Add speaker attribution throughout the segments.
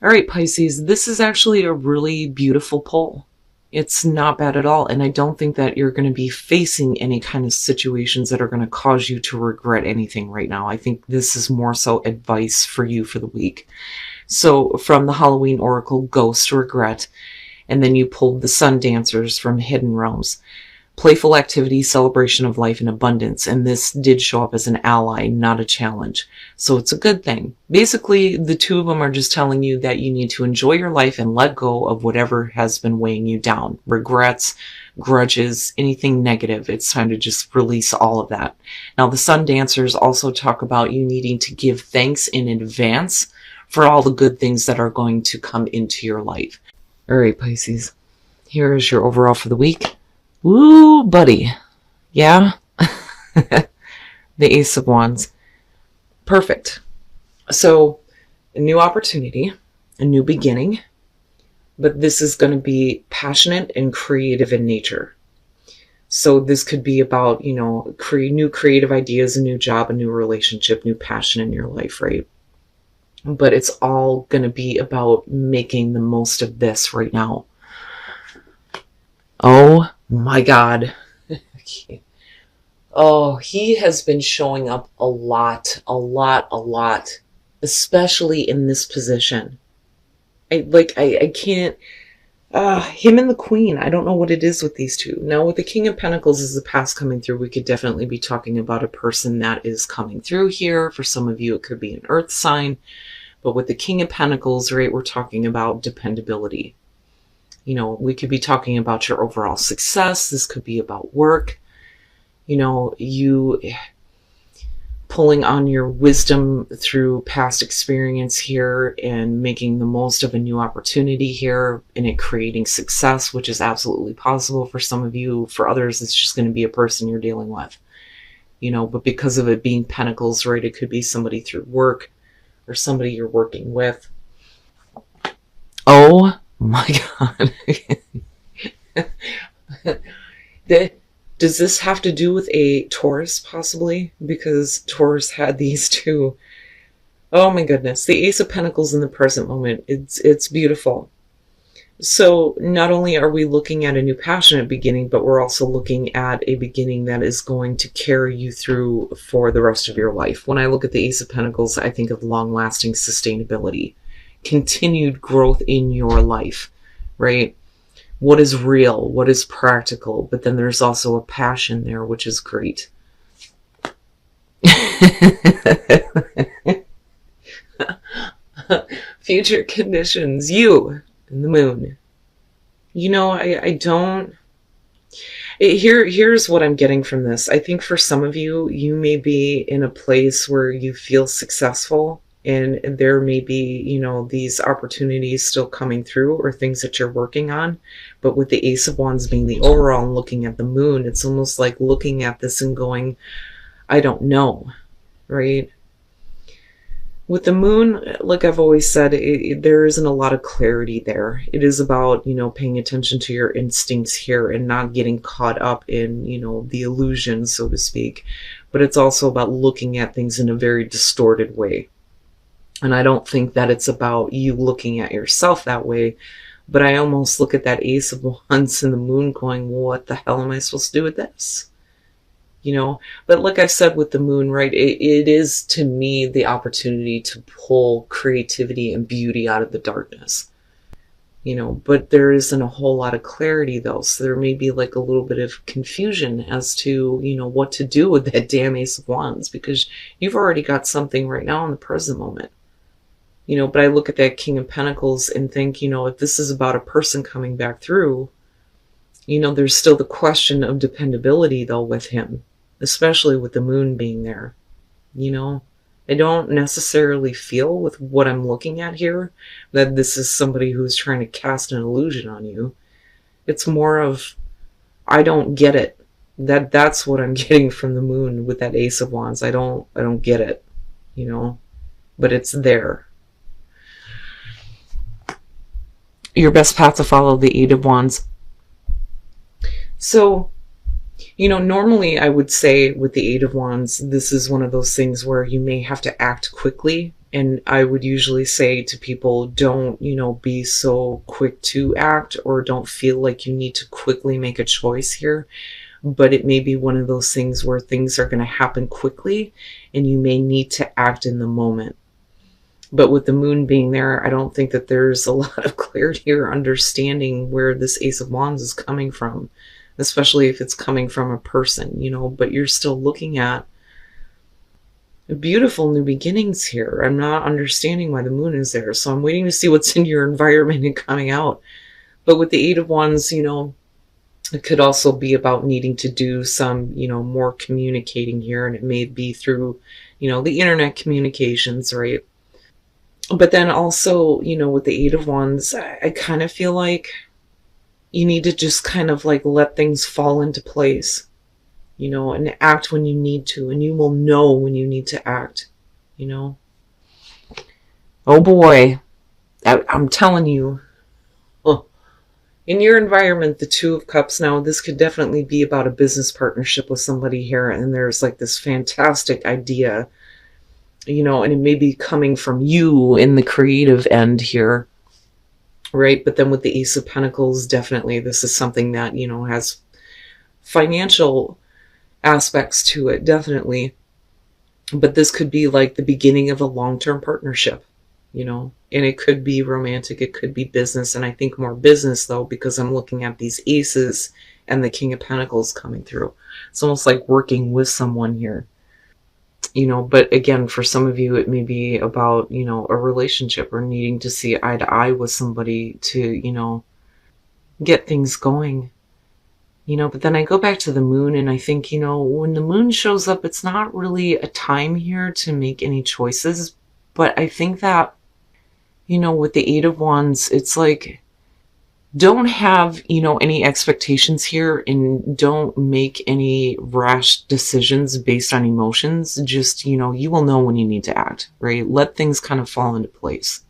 Speaker 1: All right, Pisces, this is actually a really beautiful pull. It's not bad at all. And I don't think that you're going to be facing any kind of situations that are going to cause you to regret anything right now. I think this is more so advice for you for the week. So from the Halloween Oracle, Ghost Regret, and then you pulled the Sun Dancers from Hidden Realms. Playful activity, celebration of life, and abundance. And this did show up as an ally, not a challenge. So it's a good thing. Basically, the two of them are just telling you that you need to enjoy your life and let go of whatever has been weighing you down. Regrets, grudges, anything negative. It's time to just release all of that. Now, the Sun Dancers also talk about you needing to give thanks in advance for all the good things that are going to come into your life. All right, Pisces. Here is your overall for the week. Woo, buddy. Yeah? The Ace of Wands. Perfect. So, a new opportunity, a new beginning, but this is going to be passionate and creative in nature. So this could be about, new creative ideas, a new job, a new relationship, new passion in your life, right? But it's all going to be about making the most of this right now. Oh my God. Oh, he has been showing up a lot, especially in this position. I can't, him and the Queen, I don't know what it is with these two. Now with the King of Pentacles as the past coming through, we could definitely be talking about a person that is coming through here. For some of you, it could be an earth sign. But with the King of Pentacles, right, we're talking about dependability. We could be talking about your overall success. This could be about work. You pulling on your wisdom through past experience here and making the most of a new opportunity here and it creating success, which is absolutely possible for some of you. For others, it's just going to be a person you're dealing with. But because of it being Pentacles, right, it could be somebody through work or somebody you're working with. Oh my God. Does this have to do with a Taurus possibly? Because Taurus had these two. Oh my goodness. The Ace of Pentacles in the present moment. It's beautiful. So not only are we looking at a new passionate beginning, but we're also looking at a beginning that is going to carry you through for the rest of your life. When I look at the Ace of Pentacles, I think of long-lasting sustainability, continued growth in your life, right? What is real, what is practical, but then there's also a passion there, which is great. Future conditions, you and the moon. I don't... Here's what I'm getting from this. I think for some of you, you may be in a place where you feel successful and there may be, these opportunities still coming through or things that you're working on. But with the Ace of Wands being the overall and looking at the moon, it's almost like looking at this and going, I don't know, right? With the moon, like I've always said, there isn't a lot of clarity there. It is about, paying attention to your instincts here and not getting caught up in, the illusion, so to speak. But it's also about looking at things in a very distorted way. And I don't think that it's about you looking at yourself that way. But I almost look at that Ace of Wands and the moon going, what the hell am I supposed to do with this? But like I said with the moon, right, it is to me the opportunity to pull creativity and beauty out of the darkness, but there isn't a whole lot of clarity though. So there may be like a little bit of confusion as to, what to do with that damn Ace of Wands, because you've already got something right now in the present moment, but I look at that King of Pentacles and think, if this is about a person coming back through, there's still the question of dependability though with him. Especially with the moon being there. I don't necessarily feel with what I'm looking at here that this is somebody who's trying to cast an illusion on you. It's more of, I don't get it. That's what I'm getting from the moon with that Ace of Wands. I don't get it, but it's there. Your best path to follow, the Eight of Wands. So, normally I would say with the Eight of Wands, this is one of those things where you may have to act quickly, And I would usually say to people, don't, be so quick to act, or don't feel like you need to quickly make a choice here. But it may be one of those things where things are going to happen quickly and you may need to act in the moment. But with the moon being there, I don't think that there's a lot of clarity or understanding where this Ace of Wands is coming from, especially if it's coming from a person, but you're still looking at beautiful new beginnings here. I'm not understanding why the moon is there. So I'm waiting to see what's in your environment and coming out. But with the Eight of Wands, it could also be about needing to do some, more communicating here. And it may be through, the internet communications, right? But then also, with the Eight of Wands, I kind of feel like you need to just kind of like let things fall into place, and act when you need to, and you will know when you need to act, Oh boy, I'm telling you, in your environment, the Two of Cups, now this could definitely be about a business partnership with somebody here, and there's like this fantastic idea, and it may be coming from you in the creative end here, right? But then with the Ace of Pentacles, definitely this is something that, has financial aspects to it, definitely. But this could be like the beginning of a long-term partnership, and it could be romantic, it could be business, and I think more business though, because I'm looking at these aces and the King of Pentacles coming through. It's almost like working with someone here. But again, for some of you, it may be about, a relationship or needing to see eye to eye with somebody to, get things going. But then I go back to the moon and I think, when the moon shows up, it's not really a time here to make any choices. But I think that, with the Eight of Wands, it's like, don't have, any expectations here, and don't make any rash decisions based on emotions. Just, you will know when you need to act, right? Let things kind of fall into place,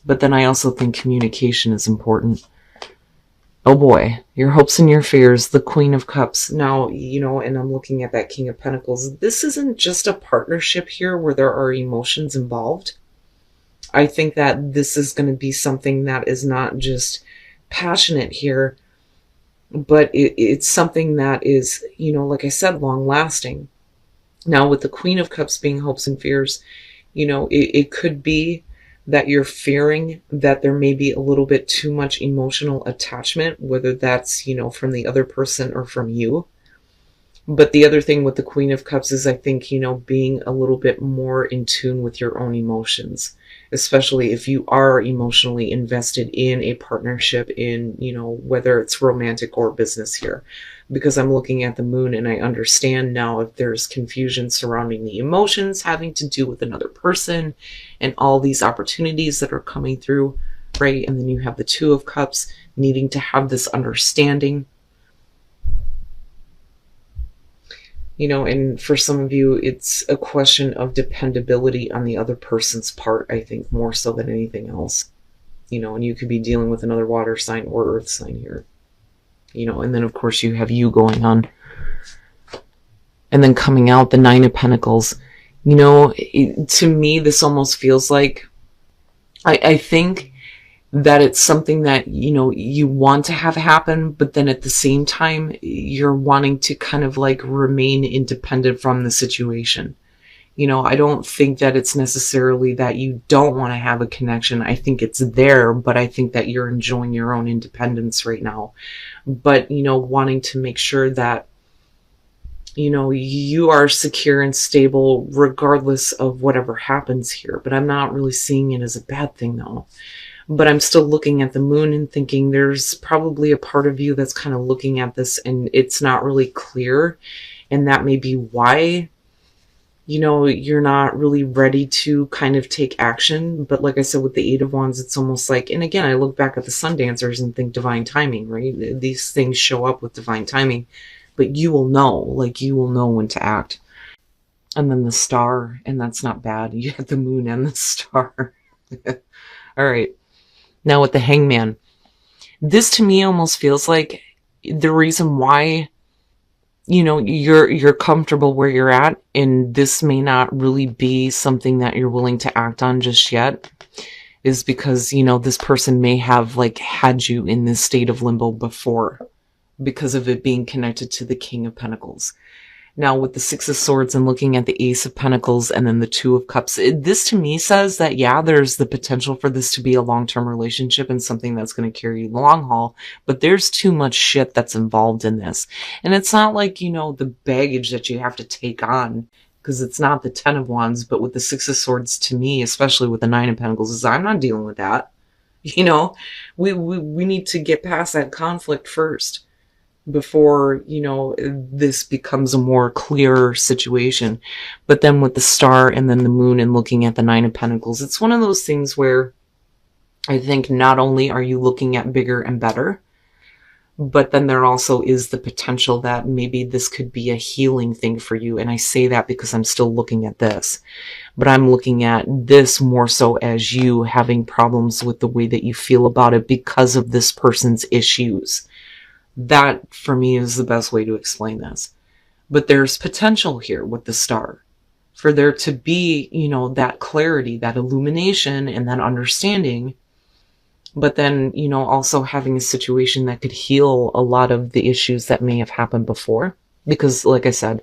Speaker 1: But then I also think communication is important. Oh boy, your hopes and your fears, the Queen of Cups. Now, and I'm looking at that King of Pentacles. This isn't just a partnership here where there are emotions involved. I think that this is going to be something that is not just passionate here, but it's something that is, like I said, long lasting. Now, with the Queen of Cups being hopes and fears, it could be that you're fearing that there may be a little bit too much emotional attachment, whether that's, from the other person or from you. But the other thing with the Queen of Cups is, I think, being a little bit more in tune with your own emotions, especially if you are emotionally invested in a partnership, in, whether it's romantic or business here. Because I'm looking at the moon and I understand now if there's confusion surrounding the emotions having to do with another person and all these opportunities that are coming through, right? And then you have the Two of Cups needing to have this understanding. And for some of you, it's a question of dependability on the other person's part, I think, more so than anything else. And you could be dealing with another water sign or earth sign here. And then, of course, you have you going on. And then coming out, the Nine of Pentacles. To me, this almost feels like, I think that it's something that, you want to have happen, but then at the same time, you're wanting to kind of like remain independent from the situation. I don't think that it's necessarily that you don't want to have a connection. I think it's there, but I think that you're enjoying your own independence right now. But, wanting to make sure that, you are secure and stable regardless of whatever happens here. But I'm not really seeing it as a bad thing though. But I'm still looking at the moon and thinking there's probably a part of you that's kind of looking at this and it's not really clear. And that may be why, you're not really ready to kind of take action. But like I said, with the Eight of Wands, it's almost like, and again, I look back at the Sun Dancers and think divine timing, right? These things show up with divine timing, but you will know when to act. And then the Star, and that's not bad. You have the moon and the star. All right. Now with the Hangman, this to me almost feels like the reason why you're comfortable where you're at, and this may not really be something that you're willing to act on just yet, is because, this person may have like had you in this state of limbo before because of it being connected to the King of Pentacles. Now, with the Six of Swords and looking at the Ace of Pentacles and then the Two of Cups, this to me says that, yeah, there's the potential for this to be a long-term relationship and something that's going to carry you the long haul, but there's too much shit that's involved in this. And it's not like, the baggage that you have to take on, because it's not the Ten of Wands, but with the Six of Swords, to me, especially with the Nine of Pentacles, is I'm not dealing with that. We need to get past that conflict first before, this becomes a more clear situation. But then with the Star and then the Moon and looking at the Nine of Pentacles, it's one of those things where I think not only are you looking at bigger and better, but then there also is the potential that maybe this could be a healing thing for you. And I say that because I'm still looking at this, but I'm looking at this more so as you having problems with the way that you feel about it because of this person's issues. That, for me, is the best way to explain this. But there's potential here with the Star for there to be, that clarity, that illumination, and that understanding. But then, also having a situation that could heal a lot of the issues that may have happened before. Because, like I said,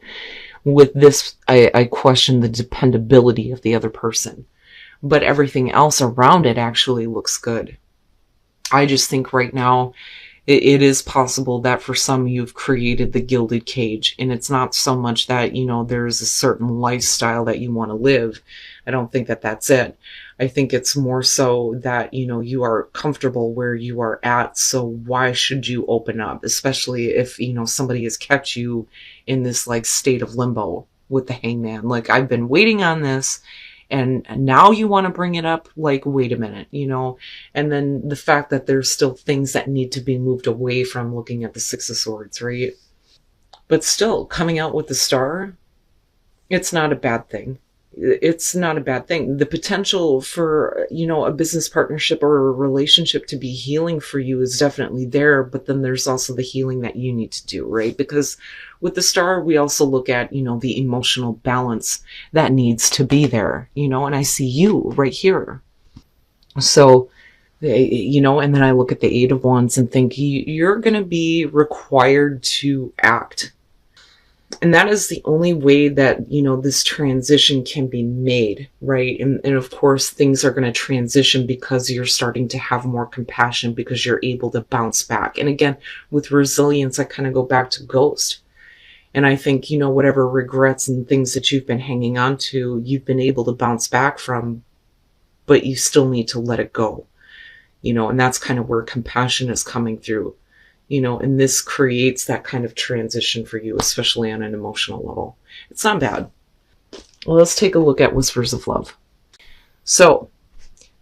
Speaker 1: with this, I question the dependability of the other person. But everything else around it actually looks good. I just think right now, it is possible that for some you've created the gilded cage, and it's not so much that, there's a certain lifestyle that you want to live. I don't think that that's it. I think it's more so that, you are comfortable where you are at. So why should you open up? Especially if, somebody has kept you in this like state of limbo with the Hangman. Like, I've been waiting on this, and now you want to bring it up, like, wait a minute, and then the fact that there's still things that need to be moved away from looking at the Six of Swords, right? But still, coming out with the Star, it's not a bad thing. It's not a bad thing. The potential for, a business partnership or a relationship to be healing for you is definitely there, but then there's also the healing that you need to do, right? Because with the Star, we also look at, the emotional balance that needs to be there, and I see you right here. So, and then I look at the Eight of Wands and think you're going to be required to act. And that is the only way that, this transition can be made, right? And of course, things are going to transition because you're starting to have more compassion because you're able to bounce back. And again, with resilience, I kind of go back to Ghost. And I think, whatever regrets and things that you've been hanging on to, you've been able to bounce back from, but you still need to let it go, and that's kind of where compassion is coming through. And this creates that kind of transition for you, especially on an emotional level. It's not bad. Well, let's take a look at Whispers of Love. So,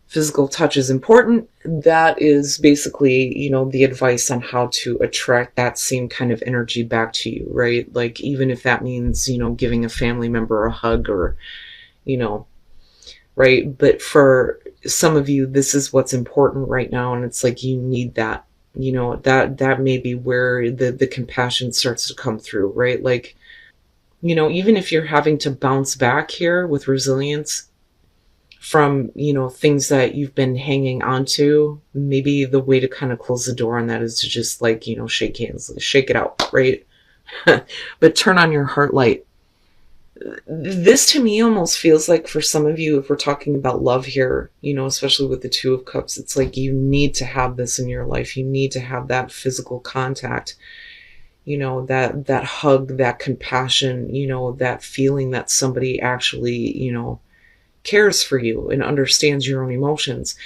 Speaker 1: physical touch is important. That is basically, the advice on how to attract that same kind of energy back to you, right? Like, even if that means, giving a family member a hug or, right? But for some of you, this is what's important right now. And it's like, you need that. That may be where the compassion starts to come through, right? Like, even if you're having to bounce back here with resilience from, things that you've been hanging on to, maybe the way to kind of close the door on that is to just like, shake hands, shake it out, right? But turn on your heart light. This to me almost feels like for some of you, if we're talking about love here, especially with the Two of Cups, it's like you need to have this in your life. You need to have that physical contact, that hug, that compassion, that feeling that somebody actually, cares for you and understands your own emotions.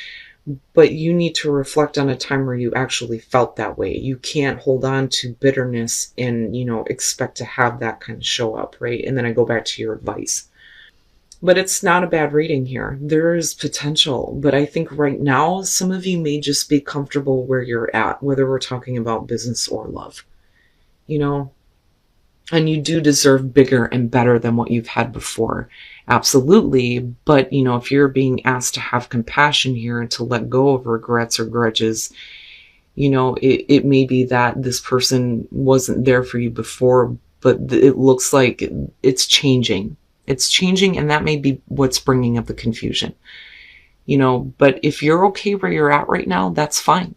Speaker 1: But you need to reflect on a time where you actually felt that way. You can't hold on to bitterness and, expect to have that kind of show up, right? And then I go back to your advice. But it's not a bad reading here. There is potential. But I think right now, some of you may just be comfortable where you're at, whether we're talking about business or love, And you do deserve bigger and better than what you've had before. Absolutely. But, if you're being asked to have compassion here and to let go of regrets or grudges, it may be that this person wasn't there for you before, but it looks like it's changing. It's changing, and that may be what's bringing up the confusion. But if you're okay where you're at right now, that's fine.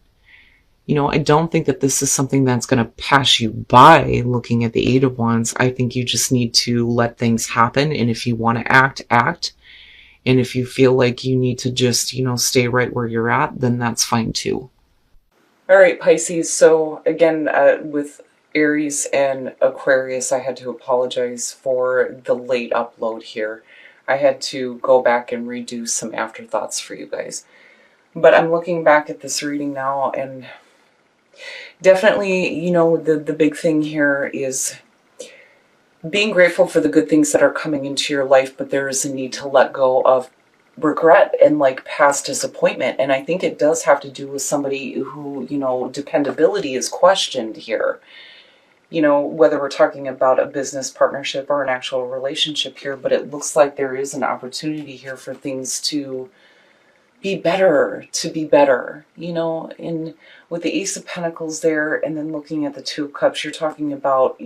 Speaker 1: I don't think that this is something that's going to pass you by looking at the Eight of Wands. I think you just need to let things happen. And if you want to act, act. And if you feel like you need to just, stay right where you're at, then that's fine too. All right, Pisces. So again, with Aries and Aquarius, I had to apologize for the late upload here. I had to go back and redo some afterthoughts for you guys. But I'm looking back at this reading now, and definitely, the big thing here is being grateful for the good things that are coming into your life, but there is a need to let go of regret and like past disappointment. And I think it does have to do with somebody who, dependability is questioned here. Whether we're talking about a business partnership or an actual relationship here, but it looks like there is an opportunity here for things to be better, and with the Ace of Pentacles there, and then looking at the Two of Cups, you're talking about,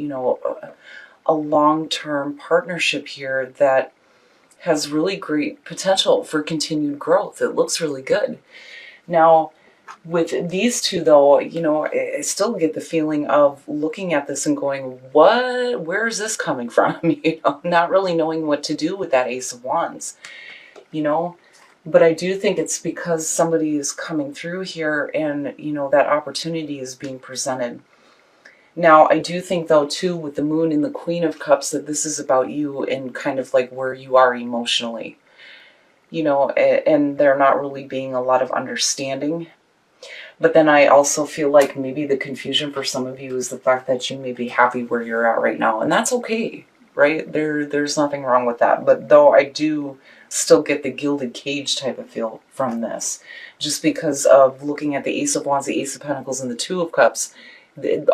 Speaker 1: a long-term partnership here that has really great potential for continued growth. It looks really good. Now, with these two, though, I still get the feeling of looking at this and going, where is this coming from? Not really knowing what to do with that Ace of Wands, But I do think it's because somebody is coming through here and, that opportunity is being presented. Now, I do think, though, too, with the Moon and the Queen of Cups, that this is about you and kind of like where you are emotionally, and there not really being a lot of understanding. But then I also feel like maybe the confusion for some of you is the fact that you may be happy where you're at right now. And that's okay, right? There's nothing wrong with that. But though I do still get the gilded cage type of feel from this, just because of looking at the Ace of Wands, the Ace of Pentacles, and the Two of Cups.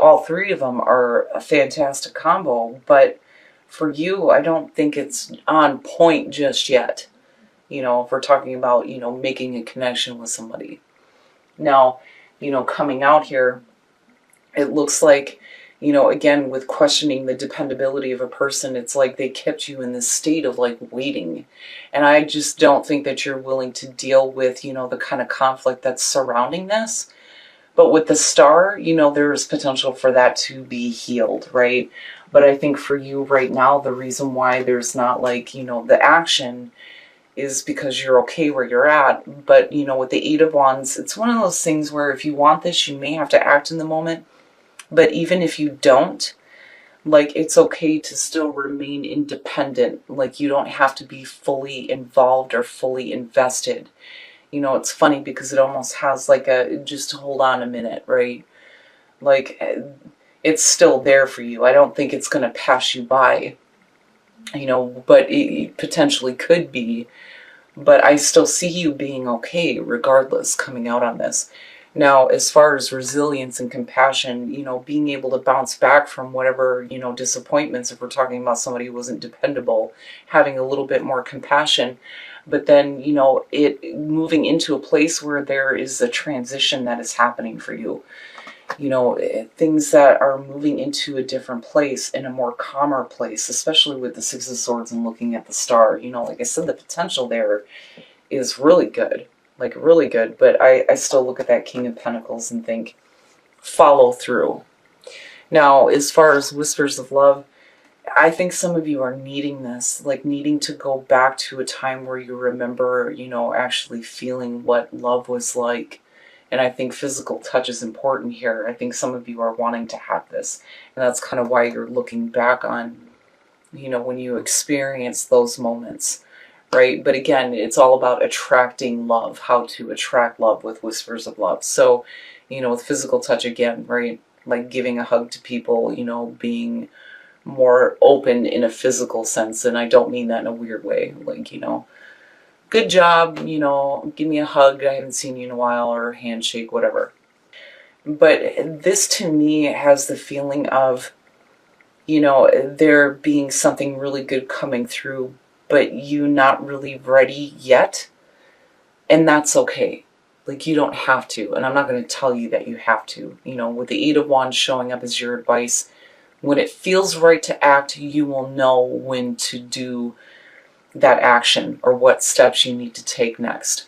Speaker 1: All three of them are a fantastic combo, but for you, I don't think it's on point just yet. If we're talking about, making a connection with somebody. Now, coming out here, it looks like, again, with questioning the dependability of a person, it's like they kept you in this state of like waiting. And I just don't think that you're willing to deal with, the kind of conflict that's surrounding this. But with the Star, there is potential for that to be healed, right? But I think for you right now, the reason why there's not like, the action is because you're okay where you're at. But, with the Eight of Wands, it's one of those things where if you want this, you may have to act in the moment. But even if you don't, like, it's okay to still remain independent. Like, you don't have to be fully involved or fully invested. It's funny because it almost has like just hold on a minute, right? Like, it's still there for you. I don't think it's going to pass you by, but it potentially could be. But I still see you being okay regardless coming out on this. Now, as far as resilience and compassion, being able to bounce back from whatever, disappointments, if we're talking about somebody who wasn't dependable, having a little bit more compassion. But then, it moving into a place where there is a transition that is happening for you. Things that are moving into a different place, in a more calmer place, especially with the Six of Swords and looking at the Star. Like I said, the potential there is really good. Like, really good. But I still look at that King of Pentacles and think, follow through. Now, as far as Whispers of Love, I think some of you are needing this, like needing to go back to a time where you remember, actually feeling what love was like. And I think physical touch is important here. I think some of you are wanting to have this. And that's kind of why you're looking back on, when you experience those moments, right? But again, it's all about attracting love, how to attract love with Whispers of Love. So, with physical touch again, right? Like giving a hug to people, being more open in a physical sense, and I don't mean that in a weird way, like, good job, give me a hug, I haven't seen you in a while, or a handshake, whatever. But this to me has the feeling of, there being something really good coming through, but you not really ready yet, and that's okay. Like, you don't have to, and I'm not going to tell you that you have to. With the Eight of Wands showing up as your advice, When it feels right to act, you will know when to do that action or what steps you need to take next.